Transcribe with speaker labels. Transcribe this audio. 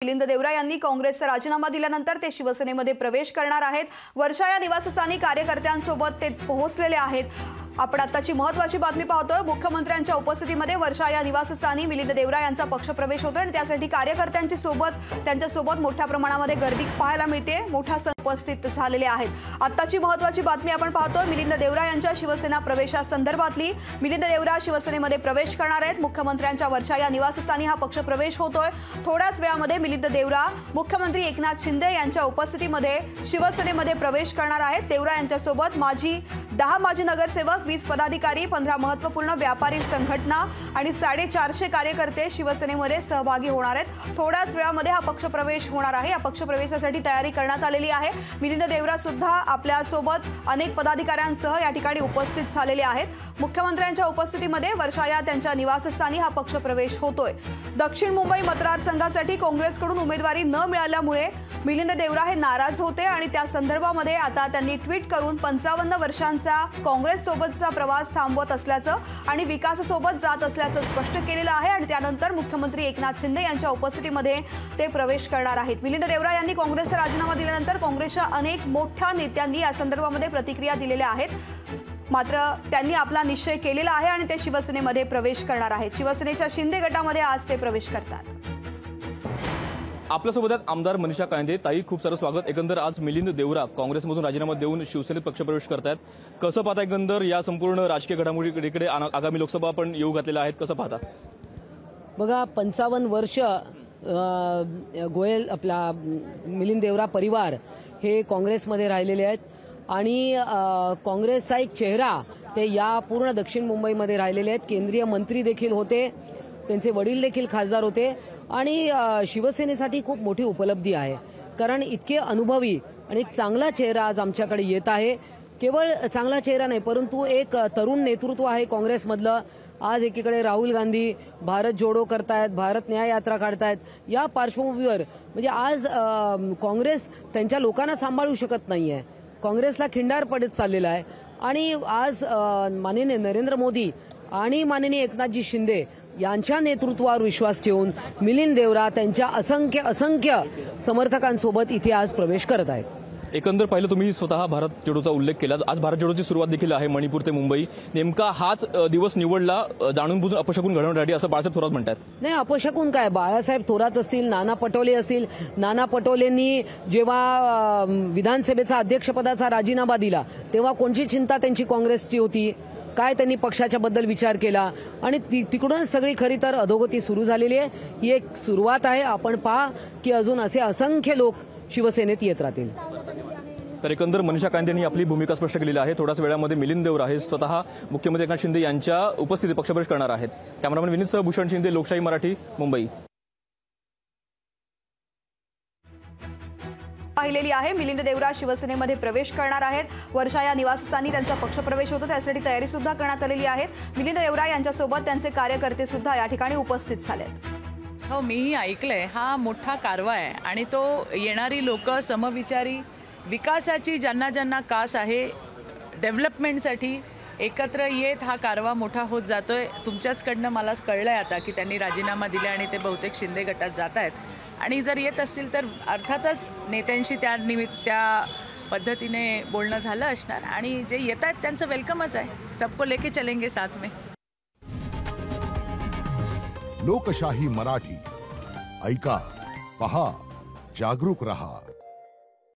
Speaker 1: मिलिंद देवरा यांनी काँग्रेसचा राजीनामा दिल्यानंतर ते शिवसेनेमध्ये प्रवेश करणार आहेत। वर्षा या निवासस्थानी कार्यकर्त्यांसोबत ते पोहोचलेले आहेत। आपण आताची महत्त्वाची बातमी पाहतोय। मुख्यमंत्र्यांच्या उपस्थितीमध्ये वर्षा या निवासस्थानी मिलिंद देवरा यांचा पक्षप्रवेश होतोय आणि त्यासाठी त्यांच्यासोबत मोठ्या प्रमाणामध्ये गर्दी पाहायला मिळते। मोठा उपस्थित झालेले आहेत। आताची महत्त्वाची बातमी आपण पाहतोय मिलिंद देवरा यांच्या शिवसेना प्रवेशासंदर्भातली। मिलिंद देवरा शिवसेनेमध्ये प्रवेश करणार आहेत। मुख्यमंत्र्यांच्या वर्षा या निवासस्थानी हा पक्षप्रवेश होतोय। थोड्याच वेळामध्ये मिलिंद देवरा मुख्यमंत्री एकनाथ शिंदे यांच्या उपस्थितीमध्ये शिवसेनेमध्ये प्रवेश करणार आहेत। देवरा यांच्यासोबत 10 माजी नगरसेवक, 20 पदाधिकारी, 15 महत्त्वपूर्ण व्यापारी संघटना आणि 450 कार्यकर्ते शिवसेनेमध्ये सहभागी होणार आहेत। थोड्याच वेळामध्ये हा पक्षप्रवेश होणार आहे। या पक्षप्रवेशासाठी तयारी करण्यात आलेली आहे। मिलिंद देवरा सुद्धा आपल्या सोबत अनेक पदाधिकाऱ्यांसह या ठिकाणी उपस्थित झालेले आहेत। मुख्यमंत्र्यांच्या उपस्थितीमध्ये वर्षा या त्यांच्या निवासस्थानी हा पक्षप्रवेश होतोय। दक्षिण मुंबई मतदारसंघासाठी काँग्रेसकडून उमेदवारी न मिळाल्यामुळे मिलिंद देवरा हे नाराज होते आणि त्या संदर्भामध्ये आता त्यांनी ट्विट करून 55 वर्षांचा काँग्रेस सोबतचा प्रवास थांबवत असल्याचं आणि विकासासोबत जात असल्याचं स्पष्ट केलेलं आहे आणि त्यानंतर मुख्यमंत्री एकनाथ शिंदे यांच्या उपस्थितीमध्ये ते प्रवेश करणार आहेत। मिलिंद देवरा यांनी काँग्रेसचा राजीनामा दिल्यानंतर काँग्रेसच्या अनेक मोठ्या नेत्यांनी या संदर्भामध्ये प्रतिक्रिया दिलेल्या आहेत। मात्र त्यांनी आपला निश्चय केलेला आहे आणि ते शिवसेनेमध्ये प्रवेश करणार आहेत। शिवसेनेच्या शिंदे गटामध्ये आज ते प्रवेश करतात।
Speaker 2: आपल्यासोबत आमदार मनीषा कायंदे ताई, खूप सारं स्वागत। एकंदर आज मिलिंद देवरा काँग्रेसमधून राजीनामा देऊन शिवसेनेत पक्षप्रवेश करतायत। कसं पाहता एकंदर या संपूर्ण राजकीय घडामोडीकडे आगामी लोकसभा आपण येऊ घातलेल्या आहेत, कसं पाहता?
Speaker 3: बघा, 55 वर्ष गोयल आपला मिलिंद देवरा परिवार हे काँग्रेसमध्ये राहिलेले आहेत आणि काँग्रेसचा एक चेहरा ते या पूर्ण दक्षिण मुंबईमध्ये राहिलेले आहेत। केंद्रीय मंत्री देखील होते, त्यांचे वडील देखील खासदार होते आणि शिवसेनेसाठी खूप मोठी उपलब्धी आहे, कारण इतके अनुभवी आणि एक चांगला चेहरा आज आमच्याकडे येत आहे। केवळ चांगला चेहरा नाही, परंतु एक तरुण नेतृत्व आहे काँग्रेसमधलं। आज एकीकडे राहुल गांधी भारत जोडो करतायत, भारत न्याय यात्रा काढतायत। या पार्श्वभूमीवर म्हणजे आज काँग्रेस त्यांच्या लोकांना सांभाळू शकत नाहीये, काँग्रेसला खिंडार पडत चाललेला आहे आणि आज माननीय नरेंद्र मोदी आणि माननीय एकनाथजी शिंदे यांच्या नेतृत्वावर विश्वास ठेवून मिलिंद देवरा त्यांच्या असंख्य समर्थकांसोबत इथे आज प्रवेश करत आहेत।
Speaker 2: एकंदर पाहिलं तुम्ही स्वतः भारत जोडोचा उल्लेख केला। आज भारत जोडोची सुरुवात देखील आहे मणिपूर ते मुंबई। नेमका हाच दिवस निवडला जाणून बुजून अपशकुन घडवण्यासाठी असं बाळासाहेब थोरात म्हणतात।
Speaker 3: नाही, अपशकुन काय, बाळासाहेब थोरात असतील, नाना पटोले असतील। नाना पटोलेंनी जेव्हा विधानसभेचा अध्यक्षपदाचा राजीनामा दिला तेव्हा कोणची चिंता त्यांची काँग्रेसची होती? काय त्यांनी पक्षाच्या बद्दल विचार केला आणि तिकडून सगळी खरी तर अधोगती सुरू झालेली आहे। ही एक सुरुवात आहे। आपण पहा की अजून असे असंख्य लोक शिवसेनेत येत राहतील।
Speaker 2: तर एकंदर मनीषा कायंदे यांनी आपली भूमिका स्पष्ट केलेली आहे। थोड्याच वेळामध्ये मिलिंद देवरा हे स्वतः मुख्यमंत्री एकनाथ शिंदे यांच्या उपस्थितीत पक्षप्रवेश करणार आहेत। कॅमेरामॅन विनीतसह भूषण शिंदे, लोकशाही मराठी, मुंबई।
Speaker 1: पाहिलेली आहे मिलिंद देवरा शिवसेनेमध्ये प्रवेश करणार आहेत। वर्षा या निवासस्थानी त्यांचा पक्षप्रवेश होतो, त्यासाठी तयारी सुद्धा करण्यात आलेली आहे। मिलिंद देवरा यांच्यासोबत त्यांचे कार्यकर्ते सुद्धा या ठिकाणी उपस्थित झालेत।
Speaker 4: हो, मीही ऐकलंय। हा मोठा कारवा आहे आणि तो येणारी लोक समविचारी, विकासाची ज्यांना ज्यांना कास आहे, डेव्हलपमेंटसाठी एकत्र येत हा कारवा मोठा होत जातोय। तुमच्याचकडनं मला कळलंय आता की त्यांनी राजीनामा दिला आणि ते बहुतेक शिंदे गटात जात आहेत आणि जर येत असतील तर अर्थातच नेत्यांशी त्या पद्धतीने बोलणं झालं असणार आणि जे येत आहेत त्यांचं वेलकमच आहे। सबको लेके चलेंगे साथ में।
Speaker 5: लोकशाही मराठी ऐका, पहा, जागरूक रहा।